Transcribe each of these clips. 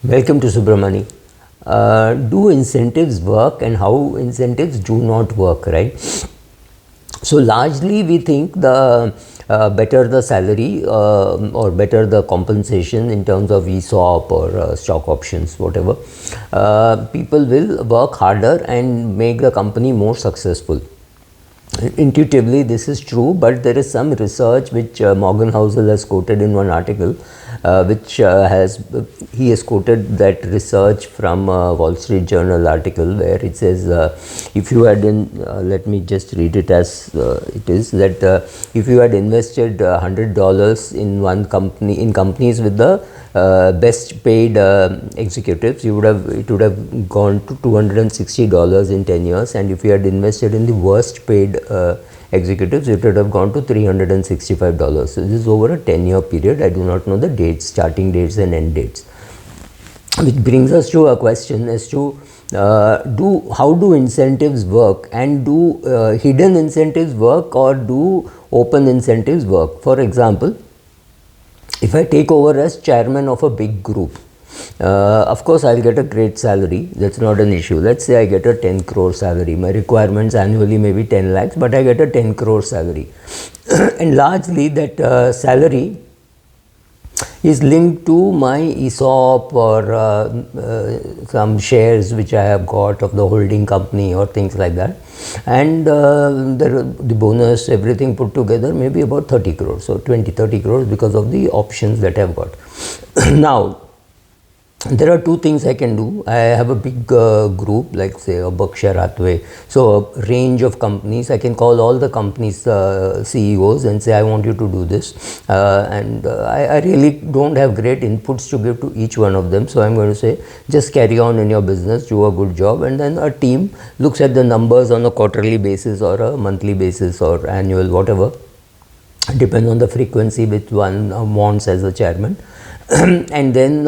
Welcome to Subramani. Do incentives work and how incentives do not work, right? So largely we think the better the salary or better the compensation in terms of ESOP or stock options, whatever, people will work harder and make the company more successful. Intuitively this is true, but there is some research which Morgan Housel has quoted in one article, which he has quoted that research from Wall Street Journal article, where it says if you had let me just read it as it is, that if you had invested $100 in one company, in companies with the best paid executives, it would have gone to $260 in 10 years, and if you had invested in the worst paid executives, it would have gone to $365. So this is over a 10-year period. I do not know the dates, starting dates and end dates, which brings us to a question as to how do incentives work, and do hidden incentives work, or do open incentives work? For example, if I take over as chairman of a big group, of course I'll get a great salary, that's not an issue. Let's say I get a 10 crore salary, my requirements annually may be 10 lakhs, but I get a 10 crore salary and largely that salary is linked to my ESOP or some shares which I have got of the holding company or things like that, and the bonus, everything put together, maybe about 30 crores or 20-30 crores because of the options that I have got. Now there are two things I can do. I have a big group, like say a Berkshire Hathaway, so a range of companies. I can call all the companies CEOs and say, I want you to do this, and I really don't have great inputs to give to each one of them, so I'm going to say, just carry on in your business, do a good job, and then a team looks at the numbers on a quarterly basis or a monthly basis or annual, whatever, depends on the frequency which one wants as a chairman. And then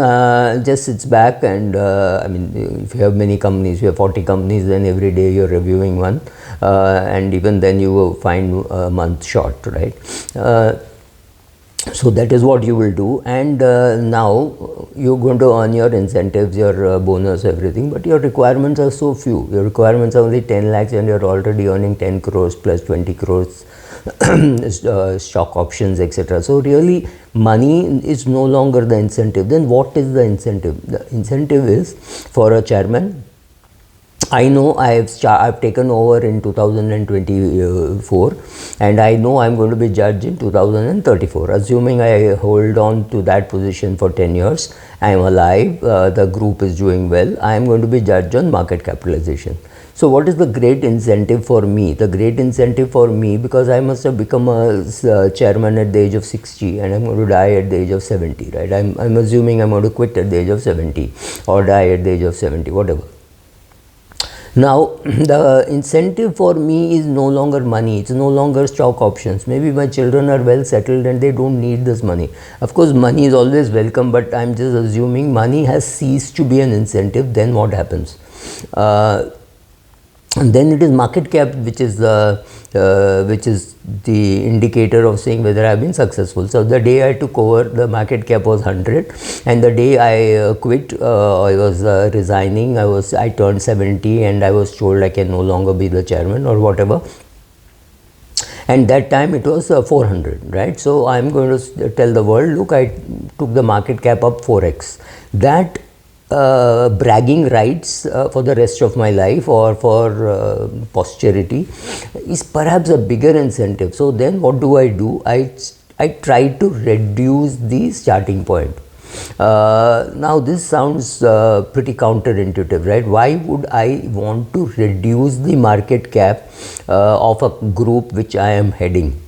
just sits back and I mean, if you have many companies, you have 40 companies, then every day you're reviewing one, and even then you will find a month short, right? So that is what you will do, and now you're going to earn your incentives, your bonus, everything, but your requirements are so few. Your requirements are only 10 lakhs and you're already earning 10 crores plus 20 crores stock options, etc. So really money is no longer the incentive. Then what is the incentive? The incentive is, for a chairman, I know I've taken over in 2024, and I know I'm going to be judged in 2034. Assuming I hold on to that position for 10 years, I'm alive, the group is doing well, I am going to be judged on market capitalization. So what is the great incentive for me? The great incentive for me, because I must have become a chairman at the age of 60 and I'm going to die at the age of 70, right? I'm assuming I'm going to quit at the age of 70 or die at the age of 70, whatever. Now, the incentive for me is no longer money, it's no longer stock options. Maybe my children are well settled and they don't need this money. Of course, money is always welcome, but I'm just assuming money has ceased to be an incentive. Then what happens? And then it is market cap, which is the indicator of saying whether I have been successful. So the day I took over, the market cap was 100, and the day I quit, I was resigning. I turned 70, and I was told I can no longer be the chairman or whatever. And that time it was 400, right? So I'm going to tell the world, look, I took the market cap up 4x. That bragging rights for the rest of my life or for posterity is perhaps a bigger incentive. So then what do? I try to reduce the starting point. Now this sounds pretty counterintuitive, right? Why would I want to reduce the market cap of a group which I am heading?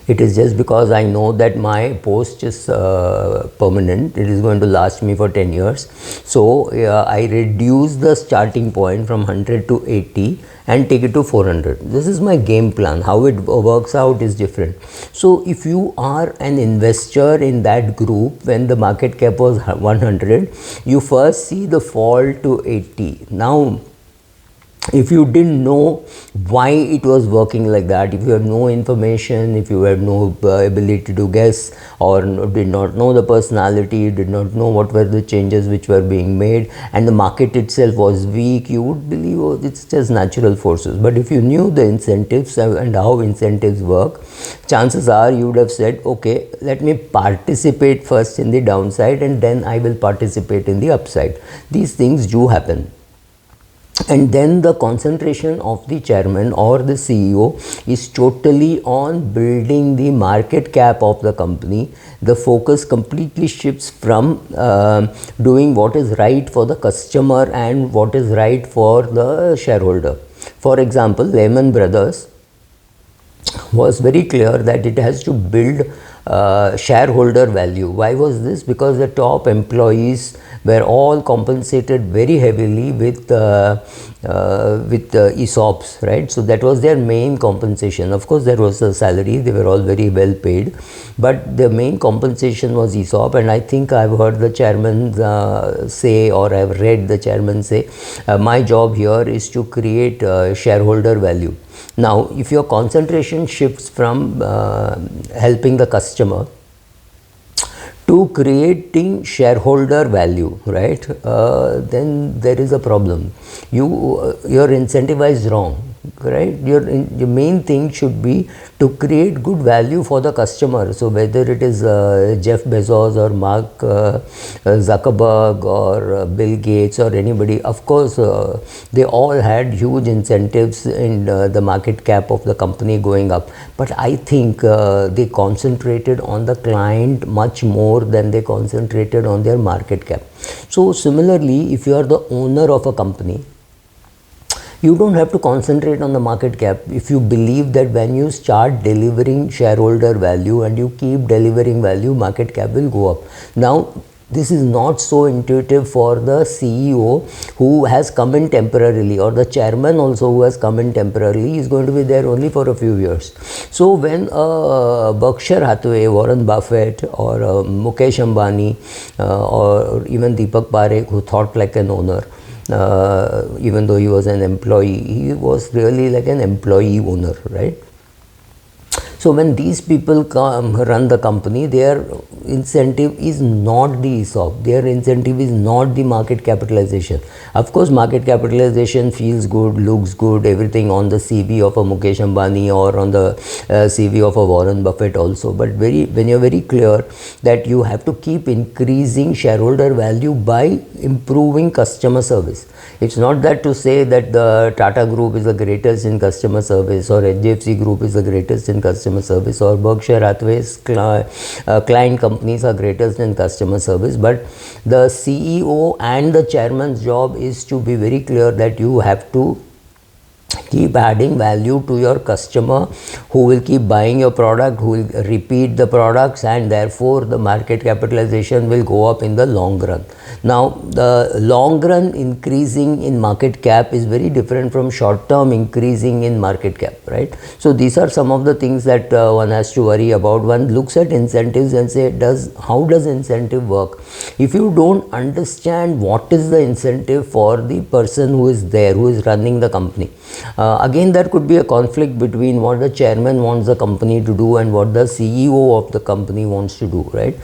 It is just because I know that my post is permanent, it is going to last me for 10 years. So I reduce the starting point from 100 to 80 and take it to 400. This is my game plan. How it works out is different. So if you are an investor in that group when the market cap was 100, you first see the fall to 80. Now if you didn't know why it was working like that, if you had no information, if you had no ability to guess, or did not know the personality, did not know what were the changes which were being made, and the market itself was weak, you would believe, oh, it's just natural forces. But if you knew the incentives and how incentives work, chances are you would have said, okay, let me participate first in the downside and then I will participate in the upside. These things do happen. And then the concentration of the chairman or the CEO is totally on building the market cap of the company. The focus completely shifts from doing what is right for the customer and what is right for the shareholder. For example, Lehman Brothers was very clear that it has to build shareholder value. Why was this? Because the top employees were all compensated very heavily with ESOPs, right? So that was their main compensation. Of course, there was a salary; they were all very well paid, but the main compensation was ESOP. And I think I've heard the chairman say, or I've read the chairman say, my job here is to create shareholder value. Now, if your concentration shifts from helping the customer to creating shareholder value, right, then there is a problem. Your incentivized wrong, right? Your main thing should be to create good value for the customer. So whether it is Jeff Bezos or Mark Zuckerberg or Bill Gates or anybody, of course they all had huge incentives in the market cap of the company going up, but I think they concentrated on the client much more than they concentrated on their market cap. So similarly, if you are the owner of a company, you don't have to concentrate on the market cap if you believe that when you start delivering shareholder value and you keep delivering value, market cap will go up. Now, this is not so intuitive for the CEO who has come in temporarily, or the chairman also who has come in temporarily is going to be there only for a few years. So when Berkshire Hathaway, Warren Buffett, or Mukesh Ambani, or even Deepak Parekh, who thought like an owner, even though he was an employee, he was really like an employee owner, right? So when these people run the company, their incentive is not the ESOP, their incentive is not the market capitalization. Of course, market capitalization feels good, looks good, everything on the CV of a Mukesh Ambani or on the CV of a Warren Buffett also. But when you're very clear that you have to keep increasing shareholder value by improving customer service. It's not that to say that the Tata Group is the greatest in customer service, or HDFC Group is the greatest in customer service, or Berkshire Hathaway's client companies are greatest in customer service, but the CEO and the chairman's job is to be very clear that you have to keep adding value to your customer, who will keep buying your product, who will repeat the products, and therefore the market capitalization will go up in the long run. Now, the long run increasing in market cap is very different from short term increasing in market cap, right? So these are some of the things that one has to worry about. One looks at incentives and say, how does incentive work? If you don't understand what is the incentive for the person who is there, who is running the company, again, there could be a conflict between what the chairman wants the company to do and what the CEO of the company wants to do, right?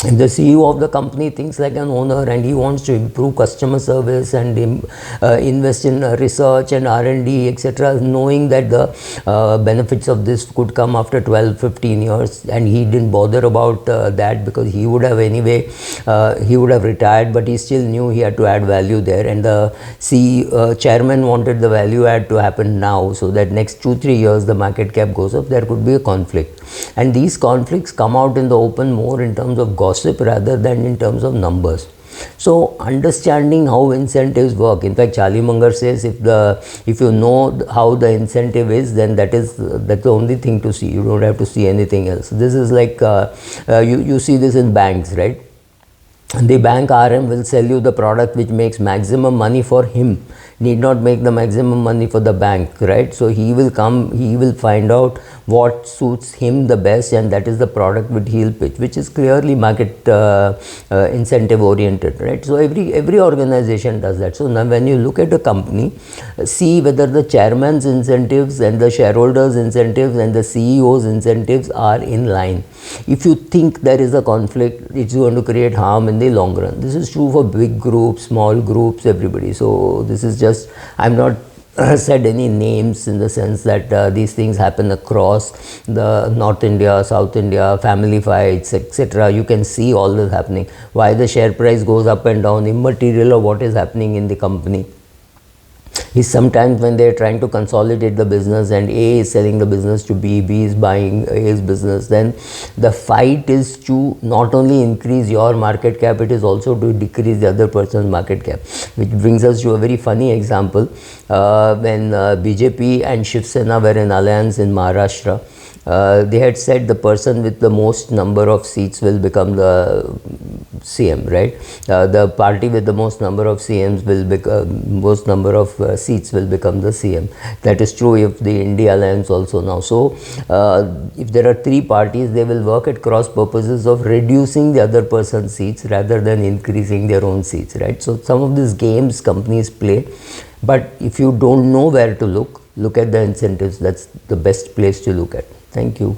If the CEO of the company thinks like an owner and he wants to improve customer service and invest in research and R&D, etc., knowing that the benefits of this could come after 12-15 years, and he didn't bother about that because he would have anyway, he would have retired, but he still knew he had to add value there, and the chairman wanted the value add to happen now, so that next 2-3 years the market cap goes up. There could be a conflict, and these conflicts come out in the open more in terms of gossip rather than in terms of numbers. So understanding how incentives work, in fact Charlie Munger says if you know how the incentive is, then that's the only thing to see. You don't have to see anything else. This is like you see this in banks, right? The bank RM will sell you the product which makes maximum money for him, need not make the maximum money for the bank, right? So he will come, he will find out what suits him the best, and that is the product which he'll pitch, which is clearly market incentive oriented, right? So every organization does that. So now when you look at a company, see whether the chairman's incentives and the shareholders incentives and the CEO's incentives are in line. If you think there is a conflict, it's going to create harm in the long run. This is true for big groups, small groups, everybody. So this is just, I'm not said any names in the sense that these things happen across the North India, South India, family fights, etc. You can see all this happening. Why the share price goes up and down, immaterial of what is happening in the company, is sometimes when they are trying to consolidate the business and A is selling the business to B, B is buying A's business, then the fight is to not only increase your market cap, it is also to decrease the other person's market cap. Which brings us to a very funny example. When BJP and Shiv Sena were in alliance in Maharashtra, they had said the person with the most number of seats will become the CM, right? The party with the most number of CMs will become, most number of seats will become the CM. That is true if the India Alliance also now. So if there are three parties, they will work at cross purposes of reducing the other person's seats rather than increasing their own seats, right? So some of these games companies play, but if you don't know where to look at the incentives. That's the best place to look at. Thank you.